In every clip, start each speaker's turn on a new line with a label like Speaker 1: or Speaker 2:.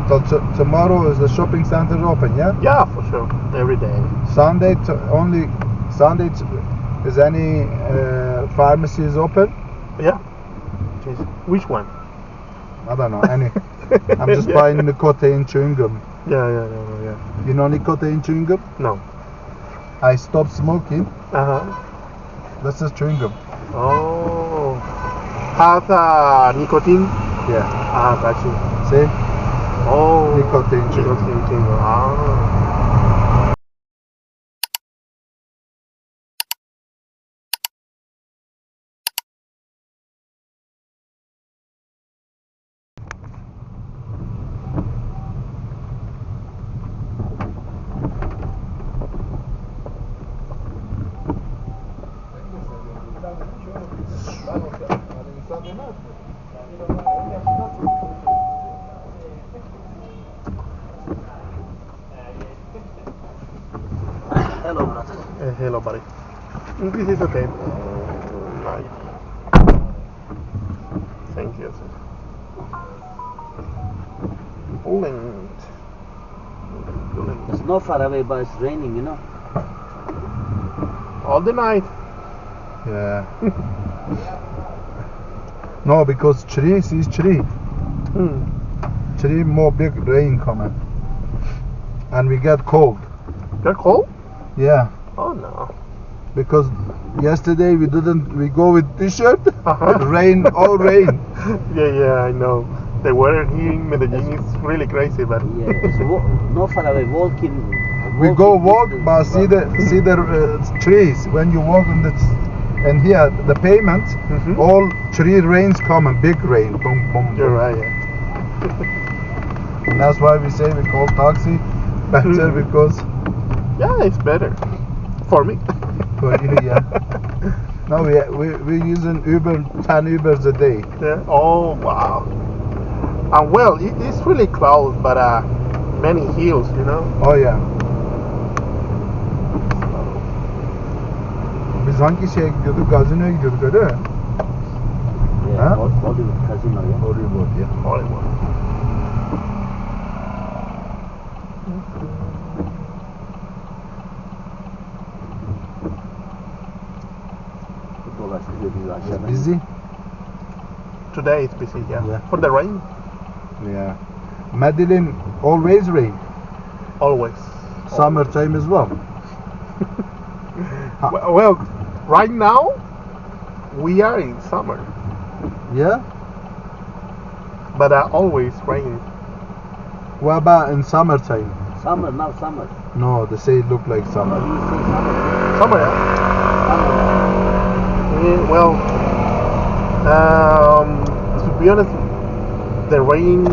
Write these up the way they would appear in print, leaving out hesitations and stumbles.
Speaker 1: So tomorrow is the shopping center open, yeah?
Speaker 2: Yeah, for sure. Every day.
Speaker 1: Sunday only Sunday is any pharmacies open?
Speaker 2: Yeah. Jeez. Which one?
Speaker 1: I don't know, any. I'm just buying nicotine chewing gum.
Speaker 2: Yeah.
Speaker 1: You know nicotine chewing gum?
Speaker 2: No.
Speaker 1: I stopped smoking.
Speaker 2: Uh-huh.
Speaker 1: This is chewing gum.
Speaker 2: Oh. Has nicotine?
Speaker 1: Yeah.
Speaker 2: Got you.
Speaker 1: See?
Speaker 2: Oh.
Speaker 1: Nicotine chewing gum.
Speaker 2: Nicotine chewing gum.
Speaker 3: Hello, brother.
Speaker 2: Hello, buddy. This is okay. Nice. Thank you. Poland.
Speaker 3: It's not far away, but it's raining, you know.
Speaker 2: All the night.
Speaker 1: Yeah. No, because tree sees tree. Tree more big rain coming. And we get cold.
Speaker 2: You're cold?
Speaker 1: Yeah.
Speaker 2: Oh no.
Speaker 1: Because yesterday we go with t-shirt.
Speaker 2: Uh-huh.
Speaker 1: Rain, all rain.
Speaker 2: Yeah, I know. The weather here in Medellín is really crazy, but
Speaker 3: Yeah, it's not far away. Walking.
Speaker 1: We go walk,
Speaker 3: distance,
Speaker 1: but see the trees when you walk on this. And here the pavement, all tree rains coming, big rain, boom, boom.
Speaker 2: You're
Speaker 1: boom.
Speaker 2: right. Yeah.
Speaker 1: And that's why we say we call taxi better because
Speaker 2: Yeah, it's better for me.
Speaker 1: for you, yeah. No, we're using Uber, 10 Ubers a day.
Speaker 2: Yeah. Oh wow. And well, it's really close, but many hills, you know.
Speaker 1: Oh yeah. Biz hangi şeye gidiyorduk? Gazino'ya gidiyorduk öyle mi?
Speaker 3: Yeah,
Speaker 1: Huh?
Speaker 3: Hollywood casino, yeah.
Speaker 1: Hollywood, yeah.
Speaker 2: Hollywood.
Speaker 3: Dolaştı gidiyor aşağıdan.
Speaker 1: Busy?
Speaker 2: Today it's busy, yeah.
Speaker 1: Yeah.
Speaker 2: For the rain,
Speaker 1: Yeah. Medellin always rain.
Speaker 2: always.
Speaker 1: Summertime as well.
Speaker 2: Well, right now we are in summer,
Speaker 1: Yeah.
Speaker 2: but always rain.
Speaker 1: What about in summertime?
Speaker 3: Summer, now summer.
Speaker 1: No, they say it look like summer.
Speaker 3: You say summer.
Speaker 2: Summer, yeah.
Speaker 3: Summer.
Speaker 2: Yeah, well, to be honest, the rain.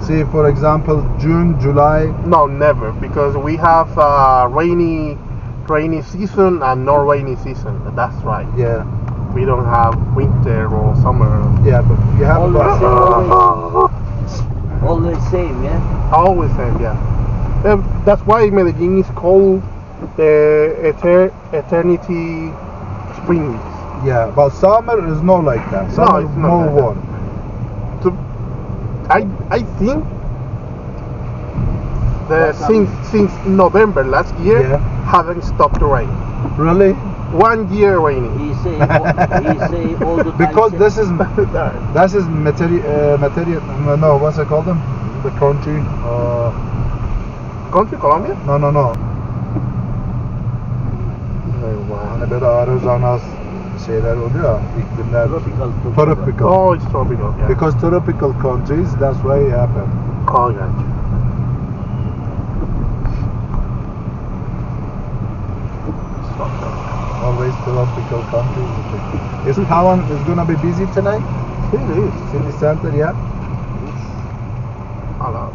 Speaker 1: See, for example, June, July.
Speaker 2: No, never, because we have rainy season and no rainy season. That's right.
Speaker 1: Yeah.
Speaker 2: We don't have winter or summer.
Speaker 1: Yeah, but you have
Speaker 3: Always
Speaker 1: about.
Speaker 3: Always same, yeah.
Speaker 2: Always same, yeah. That's why Medellín is called eternity springs.
Speaker 1: Yeah, but summer is not like that. Summer
Speaker 2: it's
Speaker 1: is
Speaker 2: not
Speaker 1: more
Speaker 2: like that.
Speaker 1: warm.
Speaker 2: I think since November last year
Speaker 1: Yeah.
Speaker 2: haven't stopped the rain.
Speaker 1: Really?
Speaker 2: 1 year raining.
Speaker 3: He say all the time.
Speaker 1: Because
Speaker 3: say-
Speaker 1: this is material. No, what's it called? The country.
Speaker 2: Country Colombia?
Speaker 1: No.
Speaker 2: Wow.
Speaker 1: Hani böyle Arizona şeyler oluyor. İklimler. Tropical.
Speaker 2: Oh, it's tropical. Yeah.
Speaker 1: Because tropical countries, that's why it happen.
Speaker 2: Oh, gotcha.
Speaker 1: Always tropical countries. Is Tawan is gonna be busy tonight?
Speaker 2: It is.
Speaker 1: City center, yeah.
Speaker 2: Hello.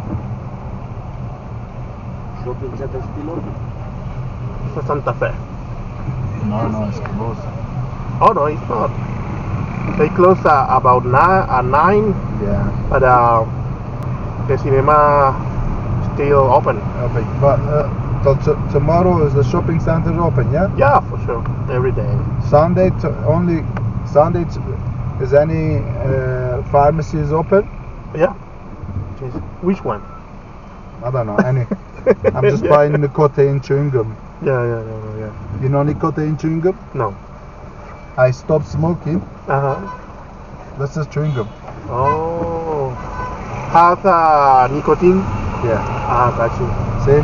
Speaker 3: Shopping center still open.
Speaker 2: For Santa Fe.
Speaker 1: No, it's close.
Speaker 2: Oh no, it's not. They close about 9,
Speaker 1: Yeah.
Speaker 2: but the cinema still open.
Speaker 1: Okay, but tomorrow is the shopping center open, yeah?
Speaker 2: Yeah, for sure. Every day.
Speaker 1: Sunday is any pharmacies open?
Speaker 2: Yeah. Jeez. Which one?
Speaker 1: I don't know, any. I'm just buying nicotine chewing gum.
Speaker 2: Yeah.
Speaker 1: You know nicotine chewing gum?
Speaker 2: No.
Speaker 1: I stopped smoking. This is chewing gum.
Speaker 2: Oh. Has nicotine?
Speaker 1: Yeah.
Speaker 2: Got you.
Speaker 1: See?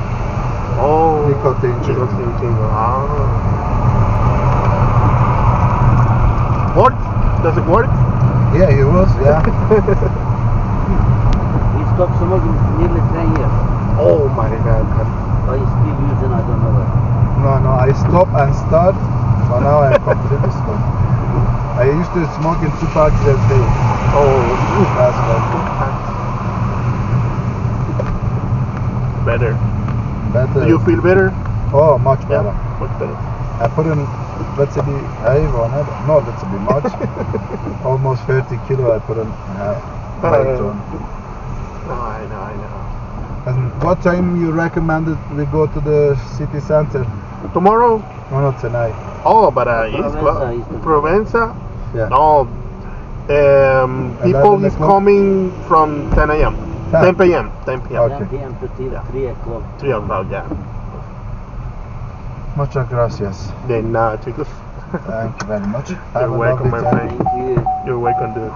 Speaker 2: Oh.
Speaker 1: Nicotine chewing gum.
Speaker 2: Nicotine chewing gum. Work? Does it work?
Speaker 1: Yeah, he was, yeah.
Speaker 3: He stopped smoking nearly 10 years.
Speaker 2: Oh my god.
Speaker 3: But he's still using, I don't know where.
Speaker 1: No, I stop and start, so now I completely stop. I used to smoke in 2 packs a day.
Speaker 2: Oh.
Speaker 1: That's right.
Speaker 2: Better.
Speaker 1: Better.
Speaker 2: Do you feel better?
Speaker 1: Oh, much better.
Speaker 2: Yeah, much better.
Speaker 1: I put in, let's say, no, let's say much. Almost 30 kilo I put in weight on.
Speaker 2: I know.
Speaker 1: And what time you recommended we go to the city center?
Speaker 2: Tomorrow?
Speaker 1: No, not tonight.
Speaker 2: Oh, but it's Provenza?
Speaker 1: Yeah.
Speaker 2: No. People is
Speaker 1: o'clock?
Speaker 2: coming from 10 a.m. 10 p.m. 10 p.m.
Speaker 1: Okay.
Speaker 3: 10 p.m. to 3 o'clock.
Speaker 2: 3 o'clock, yeah.
Speaker 1: Muchas gracias.
Speaker 2: Then, chicos.
Speaker 1: Thank you very much. Have
Speaker 2: You're
Speaker 1: a
Speaker 2: welcome,
Speaker 1: lovely
Speaker 2: my
Speaker 1: time.
Speaker 2: friend.
Speaker 3: Thank you.
Speaker 2: You're welcome, dude.